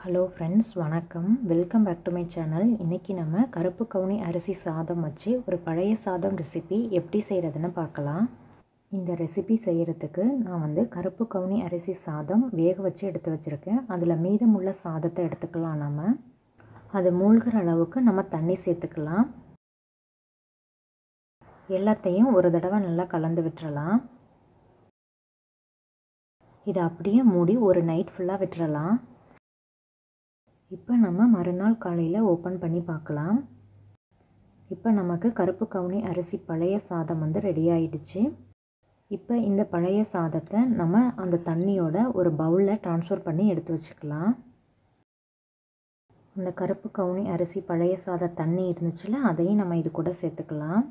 Hello friends, வணக்கம். Welcome back to my channel. இன்றைக்கி நம்ம கருப்பு கவுனி அரிசி சாதம் வச்சு ஒரு பழைய சாதம் ரெசிபி எப்படி செய்கிறதுன்னு பார்க்கலாம். இந்த ரெசிபி செய்கிறதுக்கு நான் கருப்பு கவுனி அரிசி சாதம் வேக வச்சு எடுத்து வச்சுருக்கேன். அதில் மீதமுள்ள சாதத்தை எடுத்துக்கலாம். நம்ம அது மூழ்கிற அளவுக்கு நம்ம தண்ணி சேர்த்துக்கலாம். எல்லாத்தையும் ஒரு தடவை நல்லா கலந்து விட்டுறலாம். இதை அப்படியே மூடி ஒரு நைட் ஃபுல்லாக விட்டுறலாம். இப்போ நம்ம மறுநாள் காலையில் ஓப்பன் பண்ணி பார்க்கலாம். இப்போ நமக்கு கருப்பு கவுனி அரிசி பழைய சாதம் ரெடி ஆகிடுச்சு. இப்போ இந்த பழைய சாதத்தை நம்ம அந்த தண்ணியோட ஒரு பவுலில் ட்ரான்ஸ்ஃபர் பண்ணி எடுத்து வச்சுக்கலாம். அந்த கருப்பு கவுனி அரிசி பழைய சாத தண்ணி இருந்துச்சுல, அதையும் நம்ம இது கூட சேர்த்துக்கலாம்.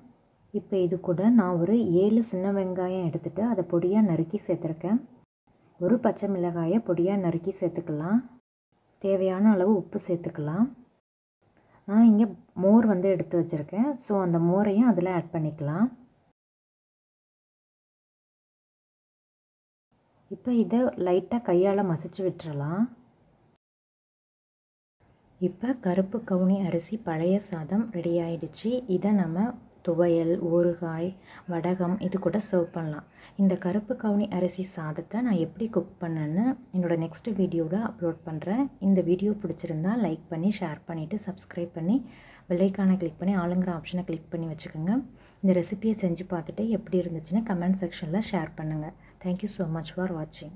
இப்போ இது கூட நான் ஒரு 7 சின்ன வெங்காயம் எடுத்துகிட்டு அதை பொடியாக நறுக்கி சேர்த்துருக்கேன். ஒரு பச்சை மிளகாயை பொடியாக நறுக்கி சேர்த்துக்கலாம். தேவையான அளவு உப்பு சேர்த்துக்கலாம். நான் இங்கே மோர் எடுத்து வச்சுருக்கேன். ஸோ அந்த மோரையும் அதில் ஆட் பண்ணிக்கலாம். இப்போ இதை லைட்டாக கையால் மசிச்சு விட்டுறலாம். இப்போ கருப்பு கவுனி அரிசி பழைய சாதம் ரெடி ஆயிடுச்சு. இதை நம்ம துவையல், ஊறுகாய், வடகம் இது கூட சர்வ் பண்ணலாம். இந்த கருப்பு கவுனி அரிசி சாதத்தை நான் எப்படி குக் பண்ணேன்னு என்னோடய நெக்ஸ்ட் வீடியோவில் அப்லோட் பண்ணுறேன். இந்த வீடியோ பிடிச்சிருந்தா லைக் பண்ணி ஷேர் பண்ணிவிட்டு சப்ஸ்கிரைப் பண்ணி பெல் ஐக்கானை கிளிக் பண்ணி ஆளுங்கிற ஆப்ஷனை கிளிக் பண்ணி வச்சுக்கோங்க. இந்த ரெசிபியை செஞ்சு பார்த்துட்டு எப்படி இருந்துச்சுன்னு கமெண்ட் செக்ஷனில் ஷேர் பண்ணுங்கள். தேங்க்யூ ஸோ மச் ஃபார் வாட்சிங்.